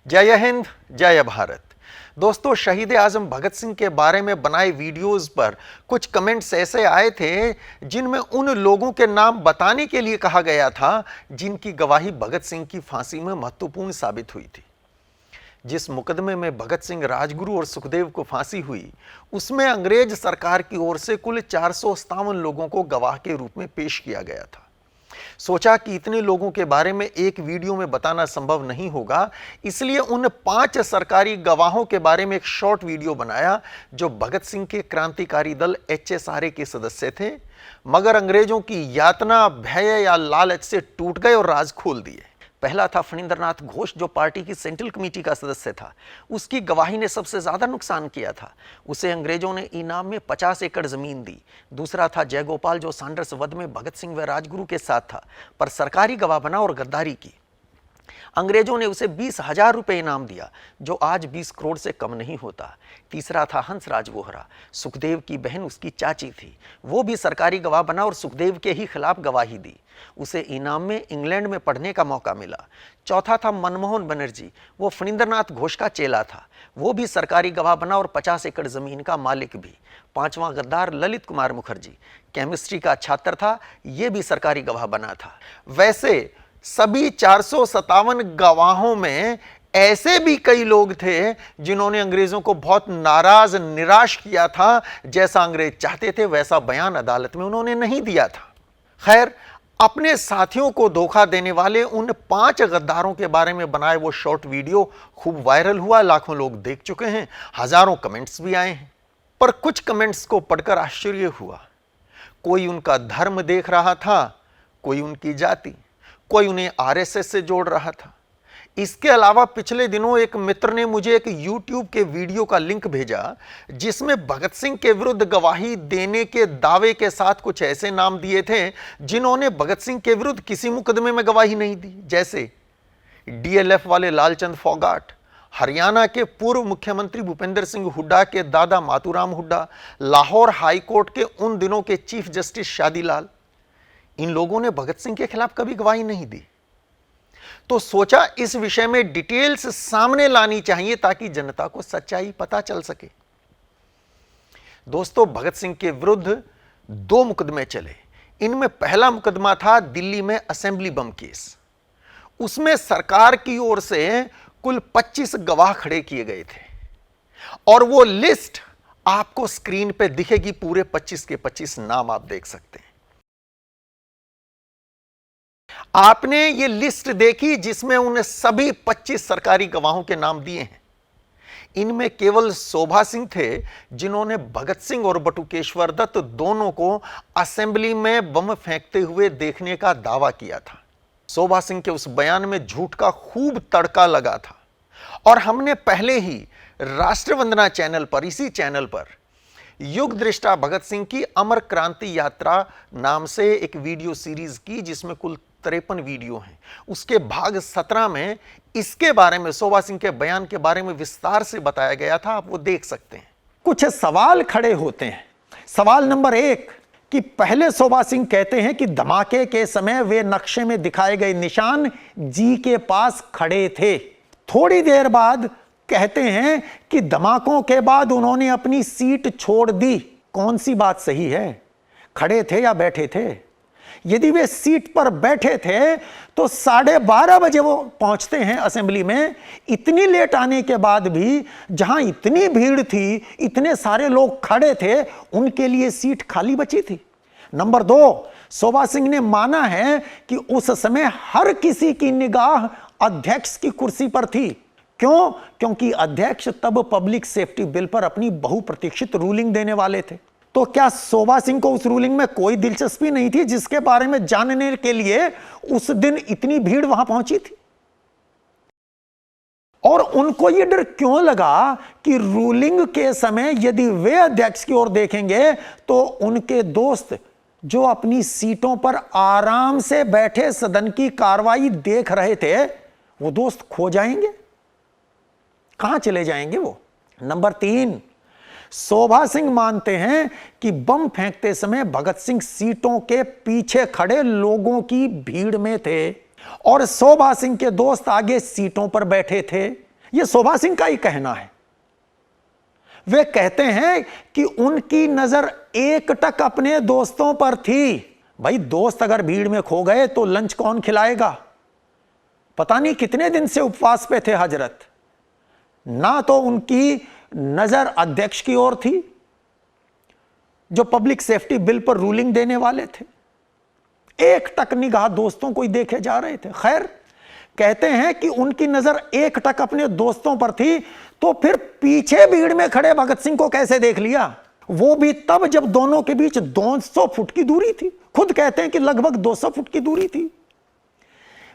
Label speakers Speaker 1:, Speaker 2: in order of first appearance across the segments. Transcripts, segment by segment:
Speaker 1: जय हिंद, जय भारत। दोस्तों, शहीद आजम भगत सिंह के बारे में बनाए वीडियोस पर कुछ कमेंट्स ऐसे आए थे जिनमें उन लोगों के नाम बताने के लिए कहा गया था जिनकी गवाही भगत सिंह की फांसी में महत्वपूर्ण साबित हुई थी। जिस मुकदमे में भगत सिंह, राजगुरु और सुखदेव को फांसी हुई, उसमें अंग्रेज सरकार की ओर से कुल 457 लोगों को गवाह के रूप में पेश किया गया था। सोचा कि इतने लोगों के बारे में एक वीडियो में बताना संभव नहीं होगा, इसलिए उन 5 सरकारी गवाहों के बारे में एक शॉर्ट वीडियो बनाया जो भगत सिंह के क्रांतिकारी दल HSRA के सदस्य थे, मगर अंग्रेजों की यातना, भय या लालच से टूट गए और राज खोल दिए। पहला था फणींद्रनाथ घोष, जो पार्टी की सेंट्रल कमेटी का सदस्य था। उसकी गवाही ने सबसे ज्यादा नुकसान किया था। उसे अंग्रेजों ने इनाम में 50 एकड़ जमीन दी। दूसरा था जयगोपाल, जो सांडर्स वध में भगत सिंह व राजगुरु के साथ था, पर सरकारी गवाह बना और गद्दारी की। अंग्रेजों ने उसे 20,000 रुपए इनाम दिया, जो आज 20 करोड़ से कम नहीं होता। तीसरा था हंसराज वोहरा, सुखदेव की बहन उसकी चाची थी। वो भी सरकारी गवाह बना और सुखदेव के ही खिलाफ गवाही दी। उसे इनाम में इंग्लैंड में पढ़ने का मौका मिला। चौथा था मनमोहन बनर्जी, वो फणींद्रनाथ घोष का चेला था। वो भी सरकारी गवाह बना और 50 एकड़ जमीन का मालिक भी। पांचवा गद्दार ललित कुमार मुखर्जी, केमिस्ट्री का छात्र था, ये भी सरकारी गवाह बना था। वैसे सभी 457 गवाहों में ऐसे भी कई लोग थे जिन्होंने अंग्रेजों को बहुत नाराज, निराश किया था। जैसा अंग्रेज चाहते थे वैसा बयान अदालत में उन्होंने नहीं दिया था। खैर, अपने साथियों को धोखा देने वाले उन 5 गद्दारों के बारे में बनाए वो शॉर्ट वीडियो खूब वायरल हुआ, लाखों लोग देख चुके हैं, हजारों कमेंट्स भी आए हैं। पर कुछ कमेंट्स को पढ़कर आश्चर्य हुआ। कोई उनका धर्म देख रहा था, कोई उनकी जाति, कोई उन्हें RSS से जोड़ रहा था। इसके अलावा पिछले दिनों एक मित्र ने मुझे एक YouTube के वीडियो का लिंक भेजा जिसमें भगत सिंह के विरुद्ध गवाही देने के दावे के साथ कुछ ऐसे नाम दिए थे जिन्होंने भगत सिंह के विरुद्ध किसी मुकदमे में गवाही नहीं दी, जैसे DLF वाले लालचंद फोगाट, हरियाणा के पूर्व मुख्यमंत्री भूपेंद्र सिंह हुड्डा के दादा मातूराम हुड्डा, लाहौर हाईकोर्ट के उन दिनों के चीफ जस्टिस शादीलाल। इन लोगों ने भगत सिंह के खिलाफ कभी गवाही नहीं दी। तो सोचा इस विषय में डिटेल्स सामने लानी चाहिए ताकि जनता को सच्चाई पता चल सके। दोस्तों, भगत सिंह के विरुद्ध 2 मुकदमे चले। इनमें पहला मुकदमा था दिल्ली में असेंबली बम केस। उसमें सरकार की ओर से कुल 25 गवाह खड़े किए गए थे और वो लिस्ट आपको स्क्रीन पे दिखेगी। पूरे 25 के 25 नाम आप देख सकते हैं। आपने ये लिस्ट देखी जिसमें उन सभी 25 सरकारी गवाहों के नाम दिए हैं। इनमें केवल शोभा सिंह थे जिन्होंने भगत सिंह और बटुकेश्वर दत्त दोनों को असेंबली में बम फेंकते हुए देखने का दावा किया था। शोभा सिंह के उस बयान में झूठ का खूब तड़का लगा था और हमने पहले ही राष्ट्रवंदना चैनल पर, इसी चैनल पर युग दृष्टा भगत सिंह की अमर क्रांति यात्रा नाम से एक वीडियो सीरीज की जिसमें कुल 53 वीडियो हैं। उसके भाग 17 में इसके बारे में, शोभा सिंह के बयान के बारे में विस्तार से बताया गया था। आप वो देख सकते हैं। कुछ सवाल खड़े होते हैं। सवाल नंबर 1 कि पहले शोभा सिंह कहते हैं कि धमाके के समय वे नक्शे में दिखाए गए निशान जी के पास खड़े थे। थोड़ी देर बाद कहते हैं कि धमाकों के बाद उन्होंने अपनी सीट छोड़ दी। कौन सी बात सही है? खड़े थे या बैठे थे? यदि वे सीट पर बैठे थे तो 12:30 बजे वो पहुंचते हैं असेंबली में। इतनी लेट आने के बाद भी जहां इतनी भीड़ थी, इतने सारे लोग खड़े थे, उनके लिए सीट खाली बची थी। नंबर 2, शोभा सिंह ने माना है कि उस समय हर किसी की निगाह अध्यक्ष की कुर्सी पर थी। क्यों? क्योंकि अध्यक्ष तब पब्लिक सेफ्टी बिल पर अपनी बहुप्रतीक्षित रूलिंग देने वाले थे। तो क्या शोभा सिंह को उस रूलिंग में कोई दिलचस्पी नहीं थी जिसके बारे में जानने के लिए उस दिन इतनी भीड़ वहां पहुंची थी? और उनको यह डर क्यों लगा कि रूलिंग के समय यदि वे अध्यक्ष की ओर देखेंगे तो उनके दोस्त जो अपनी सीटों पर आराम से बैठे सदन की कार्रवाई देख रहे थे, वो दोस्त खो जाएंगे? कहां चले जाएंगे वो? नंबर 3, शोभा सिंह मानते हैं कि बम फेंकते समय भगत सिंह सीटों के पीछे खड़े लोगों की भीड़ में थे और शोभा सिंह के दोस्त आगे सीटों पर बैठे थे।
Speaker 2: यह शोभा सिंह का ही कहना है। वे कहते हैं कि उनकी नजर एकटक अपने दोस्तों पर थी। भाई दोस्त अगर भीड़ में खो गए तो लंच कौन खिलाएगा? पता नहीं कितने दिन से उपवास पे थे हजरत। ना तो उनकी नजर अध्यक्ष की ओर थी जो पब्लिक सेफ्टी बिल पर रूलिंग देने वाले थे, एकटक निगाह दोस्तों को ही देखे जा रहे थे। खैर, कहते हैं कि उनकी नजर एकटक अपने दोस्तों पर थी, तो फिर पीछे भीड़ में खड़े भगत सिंह को कैसे देख लिया? वो भी तब जब दोनों के बीच 200 फुट की दूरी थी। खुद कहते हैं कि लगभग 200 फुट की दूरी थी।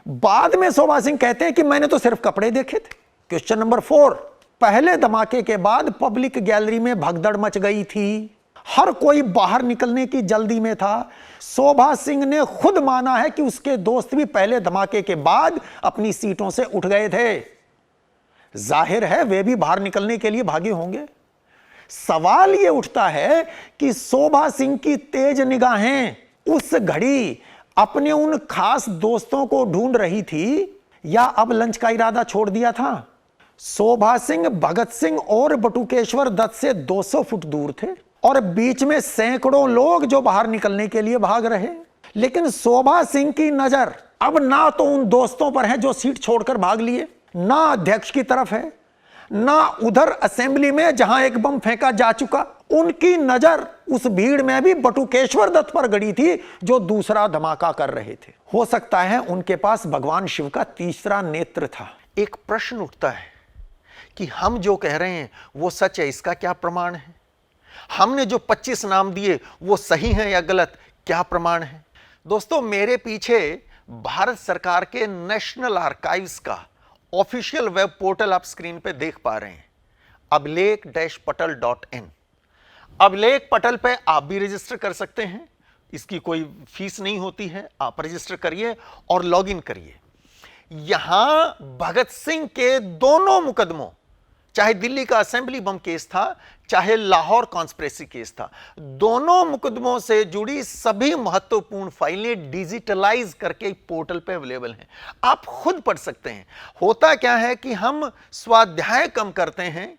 Speaker 2: बाद में शोभा सिंह कहते हैं कि मैंने तो सिर्फ कपड़े देखे थे। क्वेश्चन नंबर 4, पहले धमाके के बाद पब्लिक गैलरी में भगदड़ मच गई थी, हर कोई बाहर निकलने की जल्दी में था। शोभा सिंह ने खुद माना है कि उसके दोस्त भी पहले धमाके के बाद अपनी सीटों से उठ गए थे। जाहिर है वे भी बाहर निकलने के लिए भागे होंगे। सवाल यह उठता है कि शोभा सिंह की तेज निगाहें उस घड़ी अपने उन खास दोस्तों को ढूंढ रही थी या अब लंच का इरादा छोड़ दिया था? शोभा सिंह भगत सिंह और बटुकेश्वर दत्त से 200 फुट दूर थे और बीच में सैकड़ों लोग जो बाहर निकलने के लिए भाग रहे। लेकिन शोभा सिंह की नजर अब ना तो उन दोस्तों पर है जो सीट छोड़कर भाग लिए, ना अध्यक्ष की तरफ है, ना उधर असेंबली में जहां एक बम फेंका जा चुका। उनकी नजर उस भीड़ में भी बटुकेश्वर दत्त पर गड़ी थी जो दूसरा धमाका कर रहे थे। हो सकता है उनके पास भगवान शिव का तीसरा नेत्र था।
Speaker 1: एक प्रश्न उठता है कि हम जो कह रहे हैं वो सच है, इसका क्या प्रमाण है? हमने जो 25 नाम दिए वो सही हैं या गलत, क्या प्रमाण है? दोस्तों, मेरे पीछे भारत सरकार के नेशनल आर्काइव्स का ऑफिशियल वेब पोर्टल आप स्क्रीन पे देख पा रहे हैं, abhlekh-patal.in। अभिलेख पटल पे आप भी रजिस्टर कर सकते हैं, इसकी कोई फीस नहीं होती है। आप रजिस्टर करिए और लॉगिन करिए। यहां भगत सिंह के दोनों मुकदमों, चाहे दिल्ली का असेंबली बम केस था, चाहे लाहौर कॉन्स्पिरेसी केस था, दोनों मुकदमों से जुड़ी सभी महत्वपूर्ण फाइलें डिजिटलाइज करके पोर्टल पे अवेलेबल हैं। आप खुद पढ़ सकते हैं। होता क्या है कि हम स्वाध्याय कम करते हैं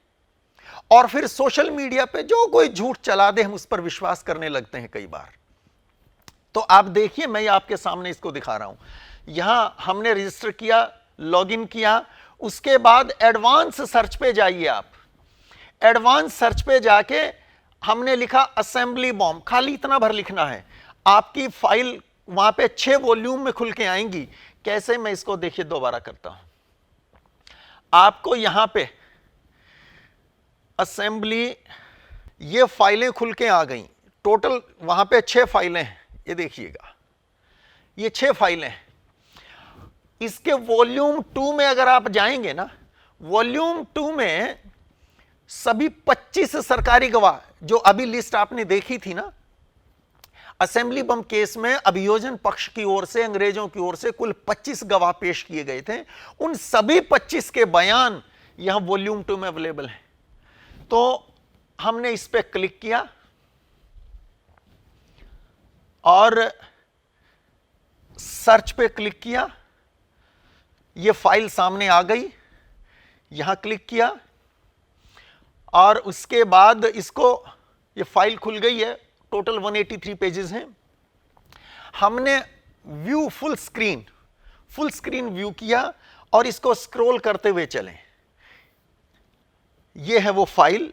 Speaker 1: और फिर सोशल मीडिया पे जो कोई झूठ चला दे हम उस पर विश्वास करने लगते हैं कई बार। तो आप देखिए, मैं आपके सामने इसको दिखा रहा हूं। यहां हमने रजिस्टर किया, लॉगिन किया, उसके बाद एडवांस सर्च पे जाइए। आप एडवांस सर्च पे जाके हमने लिखा असेंबली बॉम्ब, खाली इतना भर लिखना है। आपकी फाइल वहां पे 6 वॉल्यूम में खुल के आएंगी। कैसे? मैं इसको देखिए दोबारा करता हूं। आपको यहां पे असेंबली, ये फाइलें खुल के आ गई। टोटल वहां पे 6 फाइलें हैं, ये देखिएगा, ये 6 फाइलें हैं। इसके वॉल्यूम 2 में अगर आप जाएंगे ना, वॉल्यूम 2 में सभी 25 सरकारी गवाह, जो अभी लिस्ट आपने देखी थी ना, असेंबली बम केस में अभियोजन पक्ष की ओर से, अंग्रेजों की ओर से कुल 25 गवाह पेश किए गए थे। उन सभी 25 के बयान यहां वॉल्यूम 2 में अवेलेबल हैं। तो हमने इस पे क्लिक किया और सर्च पे क्लिक किया, ये फाइल सामने आ गई। यहां क्लिक किया और उसके बाद इसको, ये फाइल खुल गई है। टोटल 183 पेजेस हैं। हमने व्यू फुल स्क्रीन व्यू किया और इसको स्क्रॉल करते हुए चलें। ये है वो फाइल,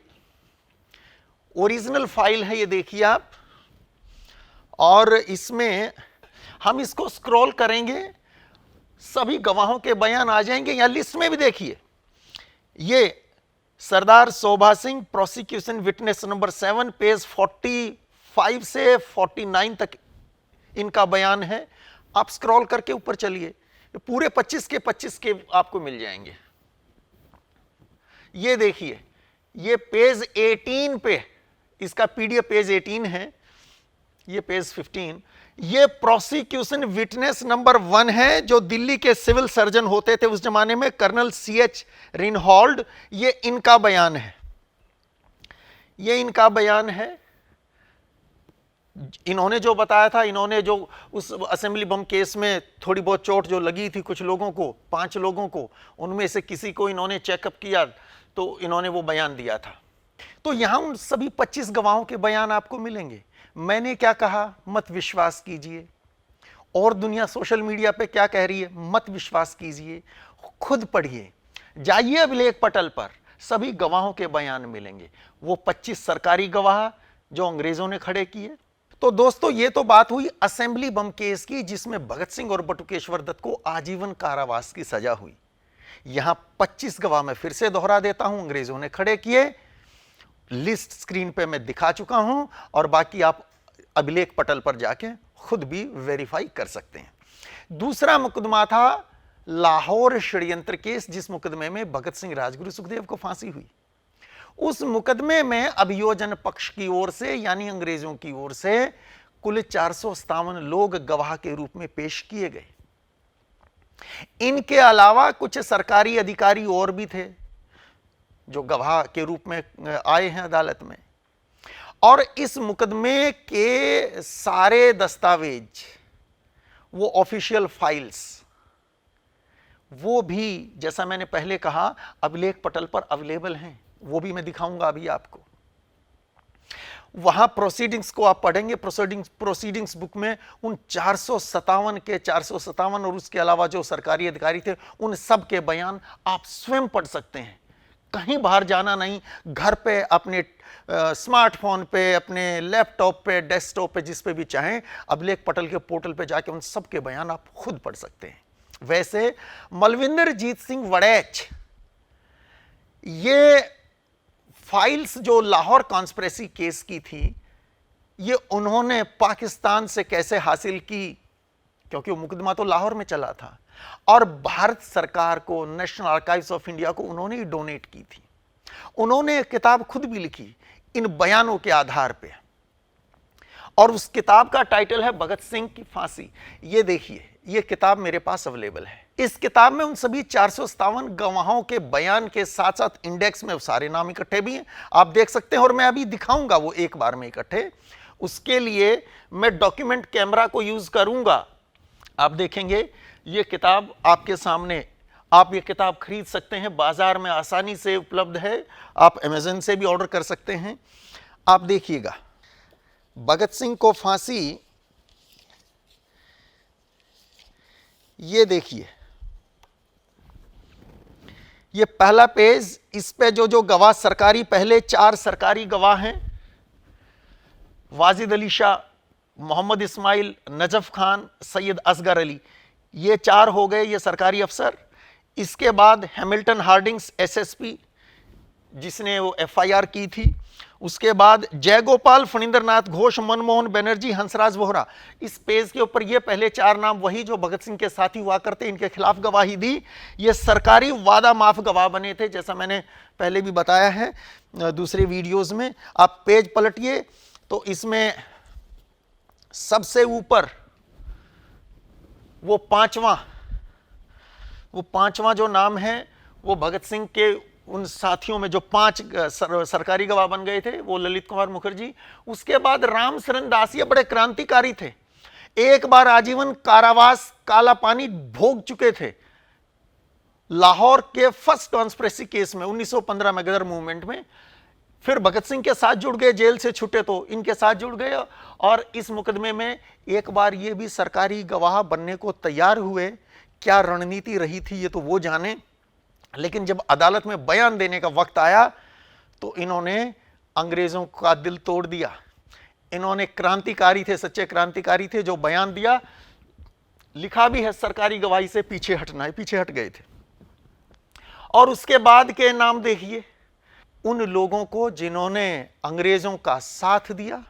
Speaker 1: ओरिजिनल फाइल है, ये देखिए आप। और इसमें हम इसको स्क्रॉल करेंगे, सभी गवाहों के बयान आ जाएंगे। यहां लिस्ट में भी देखिए, ये Sardar Shobha Singh prosecution witness number 7, page 45 से 49 तक इनका बयान है। आप स्क्रॉल करके ऊपर चलिए, पूरे 25 के 25 के आपको मिल जाएंगे। ये देखिए, ये पेज 18 पे, इसका पीडीएफ पेज 18 है, ये पेज 15। ये प्रोसिक्यूशन विटनेस नंबर 1 है, जो दिल्ली के सिविल सर्जन होते थे उस जमाने में, कर्नल CH रिनहॉल्ड। ये इनका बयान है, ये इनका बयान है। इन्होंने जो बताया था, इन्होंने जो उस असेंबली बम केस में थोड़ी बहुत चोट जो लगी थी कुछ लोगों को, 5 लोगों को, उनमें से किसी को इन्होंने चेकअप किया तो इन्होंने वो बयान दिया था। तो यहां उन सभी 25 गवाहों के बयान आपको मिलेंगे। मैंने क्या कहा, मत विश्वास कीजिए, और दुनिया सोशल मीडिया पे क्या कह रही है, मत विश्वास कीजिए, खुद पढ़िए, जाइए अभिलेख पटल पर, सभी गवाहों के बयान मिलेंगे। वो 25 सरकारी गवाह जो अंग्रेजों ने खड़े किए। तो दोस्तों, ये तो बात हुई असेंबली बम केस की, जिसमें भगत सिंह और बटुकेश्वर दत्त को आजीवन कारावास की सजा हुई। यहां 25 गवाह मैं फिर से दोहरा देता हूं, अंग्रेजों ने खड़े किए। लिस्ट स्क्रीन पे मैं दिखा चुका हूं, और बाकी आप अभिलेख पटल पर जाके खुद भी वेरीफाई कर सकते हैं। दूसरा मुकदमा था लाहौर षड्यंत्र केस, जिस मुकदमे में भगत सिंह, राजगुरु, सुखदेव को फांसी हुई। उस मुकदमे में अभियोजन पक्ष की ओर से, यानी अंग्रेजों की ओर से, कुल 457 लोग गवाह के रूप में पेश किए गए। इनके अलावा कुछ सरकारी अधिकारी और भी थे जो गवाह के रूप में आए हैं अदालत में। और इस मुकदमे के सारे दस्तावेज, वो ऑफिशियल फाइल्स, वो भी जैसा मैंने पहले कहा अभिलेख पटल पर अवेलेबल हैं। वो भी मैं दिखाऊंगा अभी आपको। वहां प्रोसीडिंग्स को आप पढ़ेंगे, प्रोसीडिंग्स बुक में उन 457 के 457 और उसके अलावा जो सरकारी अधिकारी थे उन सब के बयान आप स्वयं पढ़ सकते हैं। कहीं बाहर जाना नहीं, घर पे अपने स्मार्टफोन पे, अपने लैपटॉप पे, डेस्कटॉप पे, जिस पे भी चाहें, अभिलेख पटल के पोर्टल पे जाके उन सब के बयान आप खुद पढ़ सकते हैं। वैसे मलविंदरजीत सिंह वड़ैच, ये फाइल्स जो लाहौर कॉन्स्पिरेसी केस की थी, ये उन्होंने पाकिस्तान से कैसे हासिल की, क्योंकि वो मुकदमा तो लाहौर में चला था, और भारत सरकार को, नेशनल आर्काइव्स ऑफ इंडिया को उन्होंने ही डोनेट की थी। उन्होंने एक किताब खुद भी लिखी इन बयानों के आधार पे, और उस किताब का टाइटल है भगत सिंह की फांसी। ये देखिए, ये किताब मेरे पास अवेलेबल है। इस किताब में उन सभी 457 गवाहों के बयान के साथ साथ इंडेक्स में सारे नाम इकट्ठे भी हैं, आप देख सकते हैं। और मैं अभी दिखाऊंगा वो एक बार में इकट्ठे। उसके लिए मैं डॉक्यूमेंट कैमरा को यूज करूंगा। आप देखेंगे ये किताब आपके सामने, आप ये किताब खरीद सकते हैं, बाजार में आसानी से उपलब्ध है, आप अमेज़न से भी ऑर्डर कर सकते हैं। आप देखिएगा, भगत सिंह को फांसी, ये देखिए, ये पहला पेज, इस पे जो गवाह सरकारी, पहले 4 सरकारी गवाह हैं, वाजिद अली शाह, मोहम्मद इस्माइल, नजफ खान, सैयद असगर अली, ये 4 हो गए, ये सरकारी अफसर। इसके बाद हैमिल्टन हार्डिंग्स एसएसपी, जिसने वो एफआईआर की थी। उसके बाद जयगोपाल, फणींद्रनाथ घोष, मनमोहन बनर्जी, हंसराज वोहरा। इस पेज के ऊपर ये पहले 4 नाम वही जो भगत सिंह के साथी हुआ करते, इनके खिलाफ गवाही दी। ये सरकारी वादा माफ गवाह बने थे, जैसा मैंने पहले भी बताया है दूसरे वीडियोस में। आप पेज पलटिए तो इसमें सबसे ऊपर वो पांचवा जो नाम है, वो भगत सिंह के उन साथियों में जो 5 सरकारी गवाह बन गए थे, वो ललित कुमार मुखर्जी। उसके बाद राम शरण दास, ये बड़े क्रांतिकारी थे, एक बार आजीवन कारावास, काला पानी भोग चुके थे लाहौर के फर्स्ट कॉन्स्पिरेसी केस में 1915 में, गदर मूवमेंट में। फिर भगत सिंह के साथ जुड़ गए, जेल से छूटे तो इनके साथ जुड़ गए, और इस मुकदमे में एक बार ये भी सरकारी गवाह बनने को तैयार हुए। क्या रणनीति रही थी ये तो वो जाने, लेकिन जब अदालत में बयान देने का वक्त आया तो इन्होंने अंग्रेजों का दिल तोड़ दिया। इन्होंने, क्रांतिकारी थे, सच्चे क्रांतिकारी थे, जो बयान दिया, लिखा भी है सरकारी गवाही से पीछे हटना है, पीछे हट गए थे। और उसके बाद के नाम देखिए, उन लोगों को जिन्होंने अंग्रेजों का साथ दिया,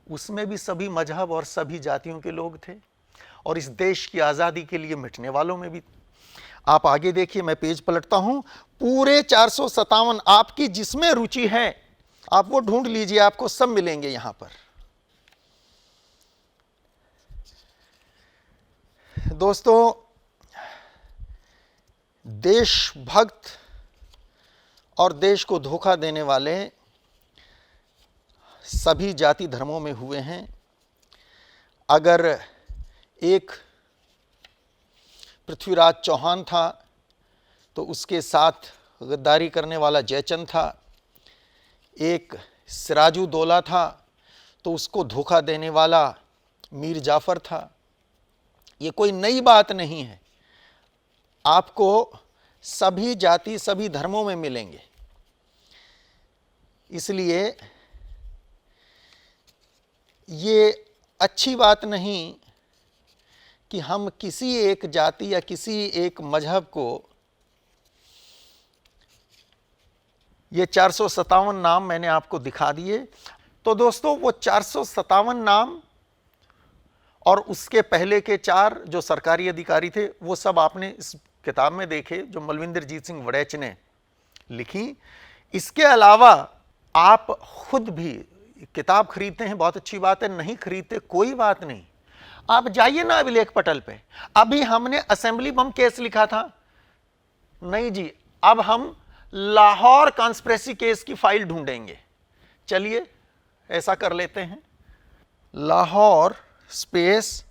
Speaker 1: उसमें भी सभी मजहब और सभी जातियों के लोग थे, और इस देश की आजादी के लिए मिटने वालों में भी। आप आगे देखिए, मैं पेज पलटता हूं, पूरे 457, आपकी जिसमें रुचि है आप वो ढूंढ लीजिए, आपको सब मिलेंगे यहां पर। दोस्तों, देशभक्त और देश को धोखा देने वाले सभी जाति धर्मों में हुए हैं। अगर एक पृथ्वीराज चौहान था तो उसके साथ गद्दारी करने वाला जयचंद था, एक सिराजुद्दौला था तो उसको धोखा देने वाला मीर जाफर था। ये कोई नई बात नहीं है, आपको सभी जाति सभी धर्मों में मिलेंगे। इसलिए ये अच्छी बात नहीं कि हम किसी एक जाति या किसी एक मजहब को, ये 457 नाम मैंने आपको दिखा दिए। तो दोस्तों वो 457 नाम और उसके पहले के 4 जो सरकारी अधिकारी थे वो सब आपने इस किताब में देखे जो मलविंदरजीत सिंह वड़ैच ने लिखी। इसके अलावा आप खुद भी किताब खरीदते हैं, बहुत अच्छी बात है, नहीं खरीदते कोई बात नहीं, आप जाइए ना अभिलेख पटल पे। अभी हमने असेंबली बम केस लिखा था, नहीं जी, अब हम लाहौर कॉन्स्पिरेसी केस की फाइल ढूंढेंगे। चलिए ऐसा कर लेते हैं, लाहौर स्पेस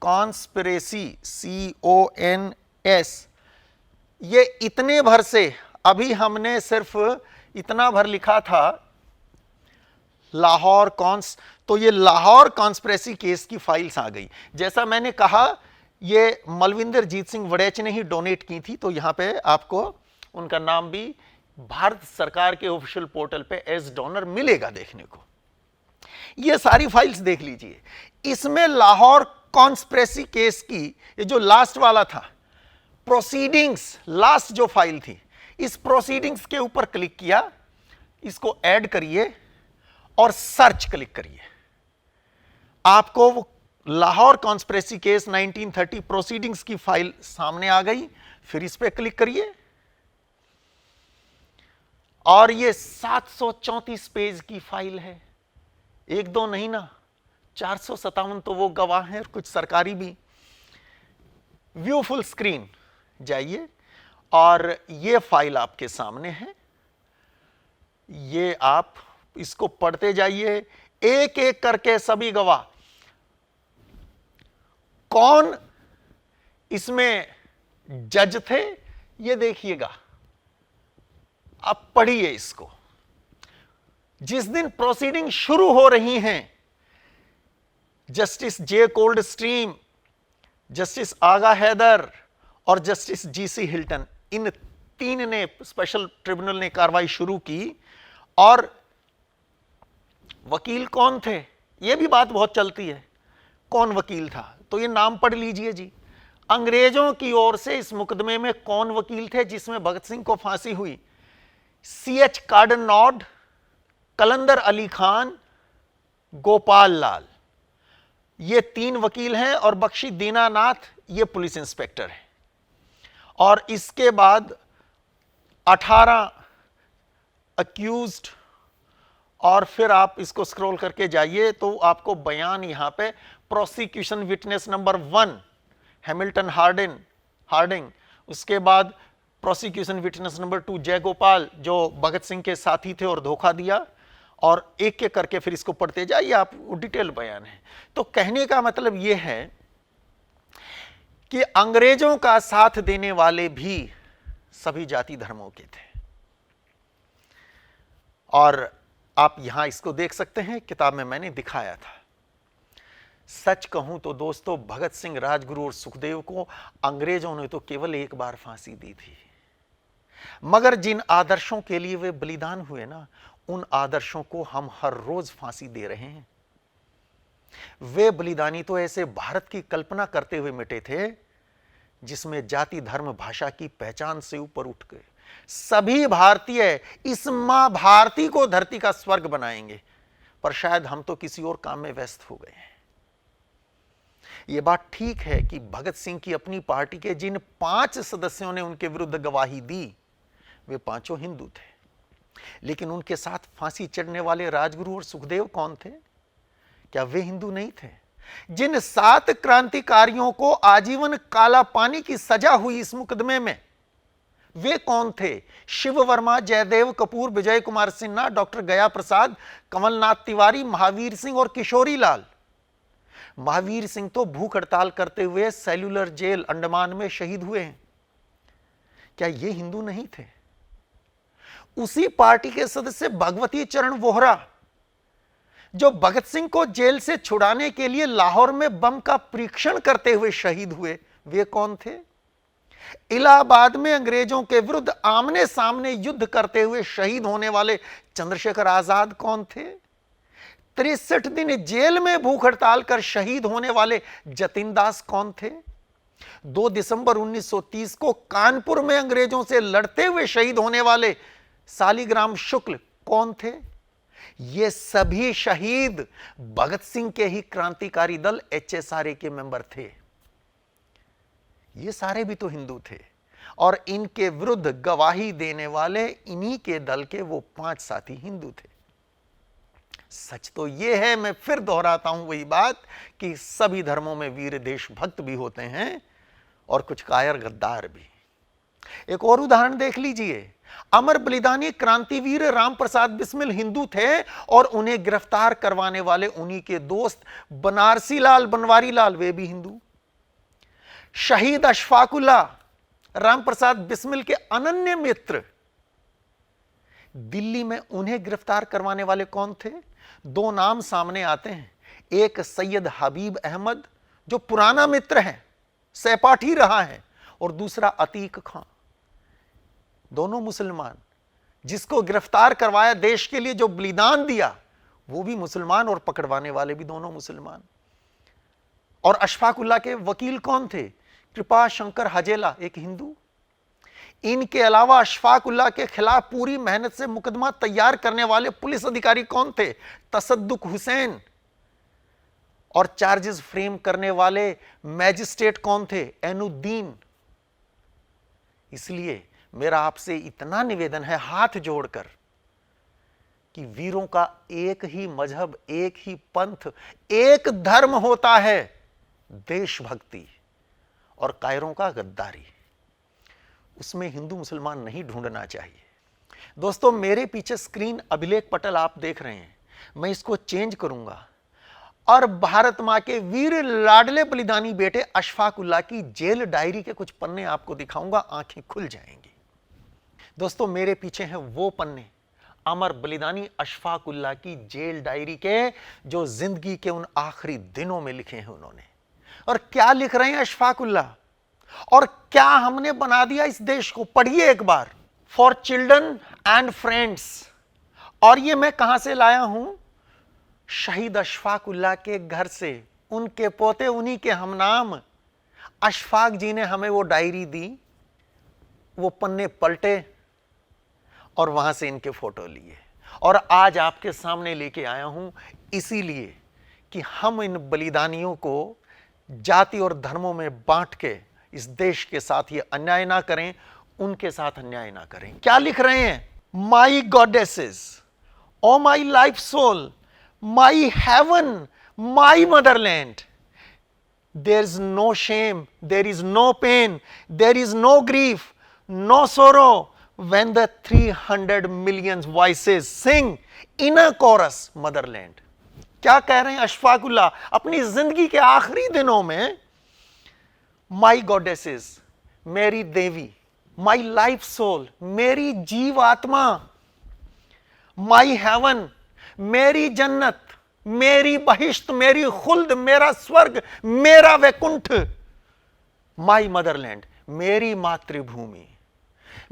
Speaker 1: कॉन्स्पिरेसी CONS, ये इतने भर से, अभी हमने सिर्फ इतना भर लिखा था लाहौर कॉन्स, तो ये लाहौर कॉन्स्पिरेसी केस की फाइल्स आ गई। जैसा मैंने कहा ये मलविंदरजीत सिंह वड़ैच ने ही डोनेट की थी, तो यहां पे आपको उनका नाम भी भारत सरकार के ऑफिशियल पोर्टल पे एज डोनर मिलेगा देखने को। ये सारी फाइल्स देख लीजिए। इसमें लाहौर कॉन्स्पिरेसी केस की ये जो लास्ट वाला था प्रोसीडिंग्स, लास्ट जो फाइल थी, इस प्रोसीडिंग्स के ऊपर क्लिक किया, इसको ऐड करिए और सर्च क्लिक करिए, आपको वो लाहौर कॉन्स्पिरेसी केस 1930 प्रोसीडिंग्स की फाइल सामने आ गई। फिर इस पे क्लिक करिए और ये 734 पेज की फाइल है, एक दो नहीं ना, 457 तो वो गवाह हैं और कुछ सरकारी भी। व्यू फुल स्क्रीन जाइए और ये फाइल आपके सामने है, ये आप इसको पढ़ते जाइए, एक एक करके सभी गवाह, कौन इसमें जज थे ये देखिएगा, आप पढ़िए इसको। जिस दिन प्रोसीडिंग शुरू हो रही हैं, justice J Coldstream, justice Agha Haider और जस्टिस GC हिल्टन, इन 3 ने, स्पेशल ट्रिब्यूनल ने कार्रवाई शुरू की। और वकील कौन थे, यह भी बात बहुत चलती है, कौन वकील था, तो ये नाम पढ़ लीजिए जी। अंग्रेजों की ओर से इस मुकदमे में कौन वकील थे जिसमें भगत सिंह को फांसी हुई? CH कार्डनॉड, कलंदर अली खान, गोपाल लाल, ये 3 वकील हैं और बख्शी दीनानाथ ये पुलिस इंस्पेक्टर है। और इसके बाद 18 अक्यूज्ड, और फिर आप इसको स्क्रॉल करके जाइए तो आपको बयान यहां पे prosecution witness number 1 Hamilton Harding, उसके बाद प्रोसिक्यूशन विटनेस नंबर 2 जयगोपाल जो भगत सिंह के साथी थे और धोखा दिया, और एक एक करके फिर इसको पढ़ते जाइए आप, डिटेल बयान है। तो कहने का मतलब यह है कि अंग्रेजों का साथ देने वाले भी सभी जाति धर्मों के थे। और आप यहां इसको देख सकते हैं, किताब में मैंने दिखाया था। सच कहूं तो दोस्तों, भगत सिंह, राजगुरु और सुखदेव को अंग्रेजों ने तो केवल एक बार फांसी दी थी, मगर जिन आदर्शों के लिए वे बलिदान हुए ना, उन आदर्शों को हम हर रोज फांसी दे रहे हैं। वे बलिदानी तो ऐसे भारत की कल्पना करते हुए मिटे थे जिसमें जाति धर्म भाषा की पहचान से ऊपर उठ गए सभी भारतीय इस मां भारती को धरती का स्वर्ग बनाएंगे, पर शायद हम तो किसी और काम में व्यस्त हो गए हैं। यह बात ठीक है कि भगत सिंह की अपनी पार्टी के जिन 5 सदस्यों ने उनके विरुद्ध गवाही दी, वे 5 हिंदू थे, लेकिन उनके साथ फांसी चढ़ने वाले राजगुरु और सुखदेव कौन थे? क्या वे हिंदू नहीं थे? जिन 7 क्रांतिकारियों को आजीवन काला पानी की सजा हुई इस मुकदमे में, वे कौन थे? शिव वर्मा, जयदेव कपूर, विजय कुमार सिन्हा, डॉक्टर गया प्रसाद, कमलनाथ तिवारी, महावीर सिंह और किशोरी लाल। महावीर सिंह तो भूख हड़ताल करते हुए सेल्यूलर जेल अंडमान में शहीद हुए हैं। क्या ये हिंदू नहीं थे? उसी पार्टी के सदस्य भगवती चरण वोहरा, जो भगत सिंह को जेल से छुड़ाने के लिए लाहौर में बम का परीक्षण करते हुए शहीद हुए, वे कौन थे? इलाहाबाद में अंग्रेजों के विरुद्ध आमने सामने युद्ध करते हुए शहीद होने वाले चंद्रशेखर आजाद कौन थे? 63 दिन जेल में भूख हड़ताल कर शहीद होने वाले जतिन दास कौन थे? 2 दिसंबर 1930 को कानपुर में अंग्रेजों से लड़ते हुए शहीद होने वाले सालिग्राम शुक्ल कौन थे? ये सभी शहीद भगत सिंह के ही क्रांतिकारी दल HSRA के मेंबर थे। ये सारे भी तो हिंदू थे और इनके विरुद्ध गवाही देने वाले इन्हीं के दल के वो 5 साथी हिंदू थे। सच तो ये है, मैं फिर दोहराता हूं वही बात, कि सभी धर्मों में वीर देशभक्त भी होते हैं और कुछ कायर गद्दार भी। एक और उदाहरण देख लीजिए। अमर बलिदानी क्रांतिवीर राम प्रसाद बिस्मिल हिंदू थे और उन्हें गिरफ्तार करवाने वाले उन्हीं के दोस्त बनारसी लाल बनवारी लाल, वे भी हिंदू। शहीद अशफाकुल्लाह राम प्रसाद बिस्मिल के अनन्य मित्र, दिल्ली में उन्हें गिरफ्तार करवाने वाले कौन थे? 2 नाम सामने आते हैं। एक सैयद हबीब अहमद, जो पुराना मित्र है, सहपाठी रहा है, और दूसरा अतीक खां, दोनों मुसलमान। जिसको गिरफ्तार करवाया, देश के लिए जो बलिदान दिया, वो भी मुसलमान और पकड़वाने वाले भी दोनों मुसलमान। और अशफाकुल्लाह के वकील कौन थे? कृपा शंकर हजेला, एक हिंदू। इनके अलावा अशफाकुल्लाह के खिलाफ पूरी मेहनत से मुकदमा तैयार करने वाले पुलिस अधिकारी कौन थे? तसद्दुक हुसैन। और चार्जेस फ्रेम करने वाले मैजिस्ट्रेट कौन थे? ऐनुद्दीन। इसलिए मेरा आपसे इतना निवेदन है हाथ जोड़कर कि वीरों का एक ही मजहब, एक ही पंथ, एक धर्म होता है, देशभक्ति, और कायरों का गद्दारी। उसमें हिंदू मुसलमान नहीं ढूंढना चाहिए। दोस्तों, मेरे पीछे स्क्रीन अभिलेख पटल आप देख रहे हैं, मैं इसको चेंज करूंगा और भारत मां के वीर लाडले बलिदानी बेटे अशफाकुल्लाह की जेल डायरी के कुछ पन्ने आपको दिखाऊंगा, आंखें खुल जाएंगी। दोस्तों, मेरे पीछे हैं वो पन्ने अमर बलिदानी अशफाकुल्लाह की जेल डायरी के, जो जिंदगी के उन आखिरी दिनों में लिखे हैं उन्होंने। और क्या लिख रहे हैं अशफाकुल्लाह, और क्या हमने बना दिया इस देश को। पढ़िए एक बार। For children and friends. और ये मैं कहां से लाया हूं? शहीद अशफाकुल्लाह के घर से। उनके पोते, उन्हीं के हमनाम अशफाक जी ने हमें वो डायरी दी। वो पन्ने पलटे और वहां से इनके फोटो लिए और आज आपके सामने लेके आया हूं, इसीलिए कि हम इन बलिदानियों को जाति और धर्मों में बांट के इस देश के साथ ये अन्याय ना करें, उनके साथ अन्याय ना करें। क्या लिख रहे हैं? My goddesses, oh my life soul, my heaven, my motherland, there is no shame, there is no pain, there is no grief, no sorrow when the 300 million voices sing in a chorus motherland। क्या कह रहे हैं अशफाकुल्लाह अपनी जिंदगी के आखिरी दिनों में? माई गॉडेसेस, मेरी देवी, माई लाइफ सोल, मेरी जीव आत्मा, माई हेवन, मेरी जन्नत, मेरी बहिश्त, मेरी खुल्द, मेरा स्वर्ग, मेरा वैकुंठ, माई मदरलैंड, मेरी मातृभूमि।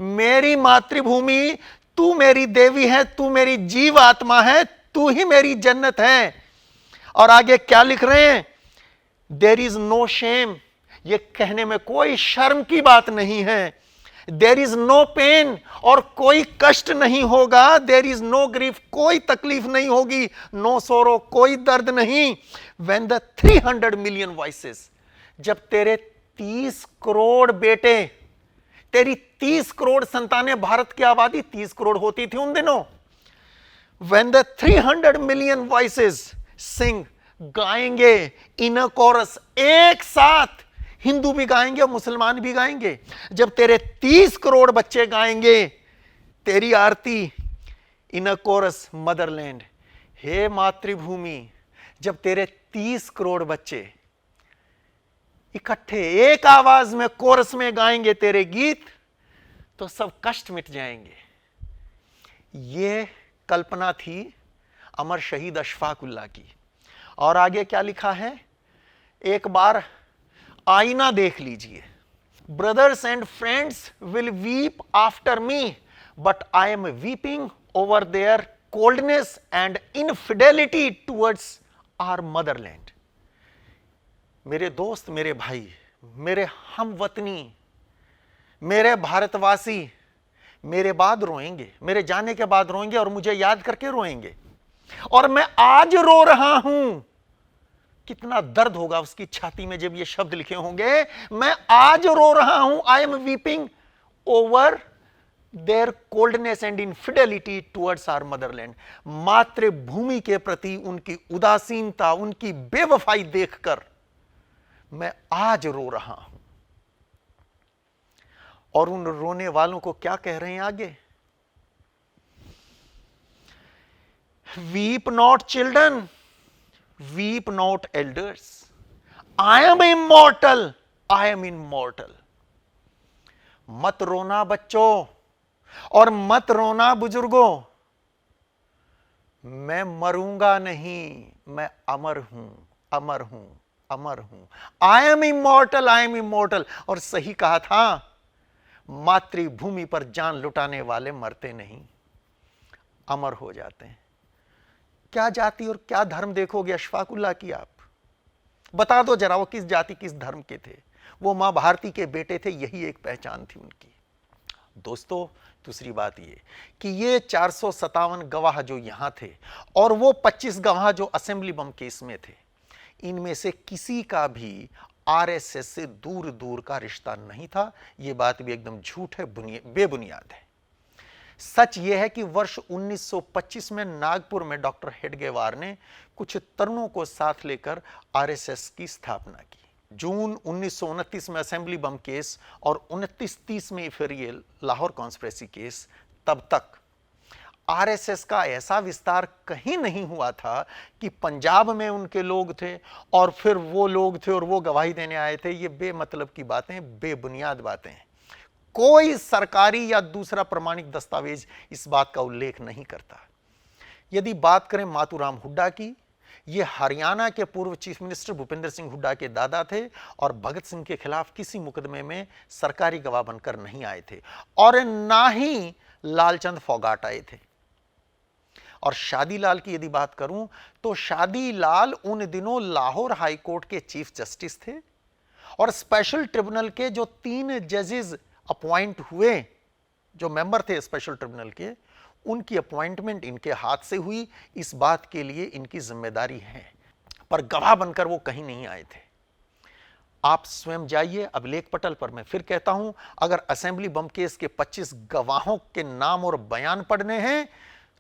Speaker 1: मेरी मातृभूमि, तू मेरी देवी है, तू मेरी जीव आत्मा है, तू ही मेरी जन्नत है। और आगे क्या लिख रहे हैं? देयर इज नो शेम, ये कहने में कोई शर्म की बात नहीं है। देयर इज नो पेन, और कोई कष्ट नहीं होगा। देयर इज नो ग्रीफ, कोई तकलीफ नहीं होगी। नो सोरो, कोई दर्द नहीं। व्हेन द 300 मिलियन वॉइसेस, जब तेरे 30 करोड़ बेटे, तेरी 30 करोड़ संतानें, भारत की आबादी 30 करोड़ होती थी उन दिनों। When the 300 million voices sing, गाएंगे इन अ कोरस, एक साथ, हिंदू भी गाएंगे और मुसलमान भी गाएंगे। जब तेरे 30 करोड़ बच्चे गाएंगे तेरी आरती इन अ कोरस मदरलैंड, हे मातृभूमि, जब तेरे 30 करोड़ बच्चे इकट्ठे एक आवाज में कोरस में गाएंगे तेरे गीत, तो सब कष्ट मिट जाएंगे। यह कल्पना थी अमर शहीद अशफाक उल्लाह की। और आगे क्या लिखा है, एक बार आईना देख लीजिए। Brothers and friends will weep after me, but I am weeping over there coldness and infidelity towards our motherland. मेरे दोस्त, मेरे भाई, मेरे हमवतनी, मेरे भारतवासी मेरे बाद रोएंगे, मेरे जाने के बाद रोएंगे और मुझे याद करके रोएंगे। और मैं आज रो रहा हूं। कितना दर्द होगा उसकी छाती में जब ये शब्द लिखे होंगे, मैं आज रो रहा हूं। I am weeping over there coldness and infidelity towards our motherland. मातृभूमि के प्रति उनकी उदासीनता, उनकी बेवफाई देखकर मैं आज रो रहा हूं। और उन रोने वालों को क्या कह रहे हैं आगे, weep not children, weep not elders, I am immortal, I am immortal. मत रोना बच्चों और मत रोना बुजुर्गों, मैं मरूंगा नहीं, मैं अमर हूं, अमर हूं, अमर हूं। I M immortal, I am immortal. और सही कहा था, मातृभूमि पर जान लुटाने वाले मरते नहीं, अमर हो जाते हैं। क्या जाति और क्या धर्म देखोगे अशफाक उल्लाह की आप? बता दो जरा, वो किस जाति किस धर्म के थे? वो मां भारती के बेटे थे, यही एक पहचान थी उनकी। दोस्तों, दूसरी बात ये कि ये 457 गवाह जो यहां थे और वो 25 गवाह जो असेंबली बम केस में थे, इनमें से किसी का भी आरएसएस से दूर दूर का रिश्ता नहीं था। यह बात भी एकदम झूठ है, बेबुनियाद है। सच यह है कि वर्ष 1925 में नागपुर में डॉक्टर हेडगेवार ने कुछ तरुणों को साथ लेकर आरएसएस की स्थापना की। जून 1929 में असेंबली बम केस और 29-30 में फिर ये लाहौर कॉन्स्पिरेसी केस, तब तक आरएसएस का ऐसा विस्तार कहीं नहीं हुआ था कि पंजाब में उनके लोग थे और फिर वो लोग थे और वो गवाही देने आए थे। ये बेमतलब की बातें, बेबुनियाद बातें हैं। कोई सरकारी या दूसरा प्रमाणिक दस्तावेज इस बात का उल्लेख नहीं करता। यदि बात करें मातूराम हुड्डा की, ये हरियाणा के पूर्व चीफ मिनिस्टर भूपेंद्र सिंह हुड्डा के दादा थे और भगत सिंह के खिलाफ किसी मुकदमे में सरकारी गवाह बनकर नहीं आए थे और ना ही लालचंद फोगाट आए थे। और शादीलाल की यदि बात करूं तो शादीलाल उन दिनों लाहौर हाई कोर्ट के चीफ जस्टिस थे और स्पेशल ट्रिब्यूनल के जो 3 जजेस अपॉइंट हुए, जो मेंबर थे स्पेशल ट्रिब्यूनल के, उनकी अपॉइंटमेंट इनके हाथ से हुई। इस बात के लिए इनकी जिम्मेदारी है, पर गवाह बनकर वो कहीं नहीं आए थे। आप स्वयं जाइए अभिलेख पटल पर। मैं फिर कहता हूं, अगर असेंबली बम केस के 25 गवाहों के नाम और बयान पढ़ने हैं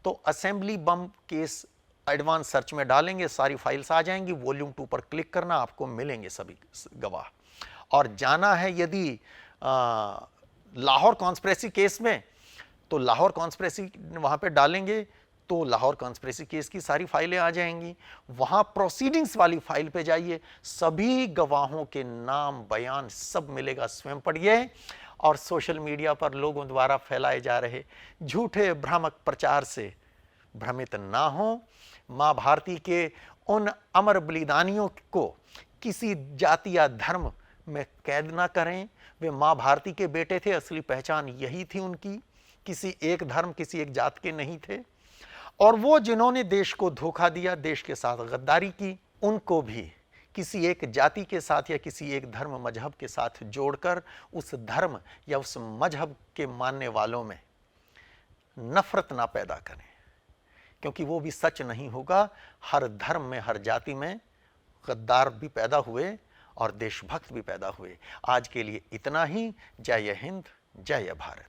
Speaker 1: तो असेंबली बम केस एडवांस सर्च में डालेंगे, सारी फाइल्स आ जाएंगी। वॉल्यूम 2 पर क्लिक करना, आपको मिलेंगे सभी गवाह। और जाना है यदि लाहौर कॉन्स्पिरेसी केस में, तो लाहौर कॉन्स्पिरेसी वहां पे डालेंगे तो लाहौर कॉन्स्पिरेसी केस की सारी फाइलें आ जाएंगी। वहां प्रोसीडिंग्स वाली फाइल पे जाइए, सभी गवाहों के नाम बयान सब मिलेगा, स्वयं पढ़िए। और सोशल मीडिया पर लोगों द्वारा फैलाए जा रहे झूठे भ्रामक प्रचार से भ्रमित ना हो। मां भारती के उन अमर बलिदानियों को किसी जाति या धर्म में कैद ना करें। वे मां भारती के बेटे थे, असली पहचान यही थी उनकी। किसी एक धर्म, किसी एक जात के नहीं थे। और वो जिन्होंने देश को धोखा दिया, देश के साथ गद्दारी की, उनको भी किसी एक जाति के साथ या किसी एक धर्म मजहब के साथ जोड़कर उस धर्म या उस मजहब के मानने वालों में नफरत ना पैदा करें, क्योंकि वो भी सच नहीं होगा। हर धर्म में, हर जाति में गद्दार भी पैदा हुए और देशभक्त भी पैदा हुए। आज के लिए इतना ही। जय हिंद, जय भारत।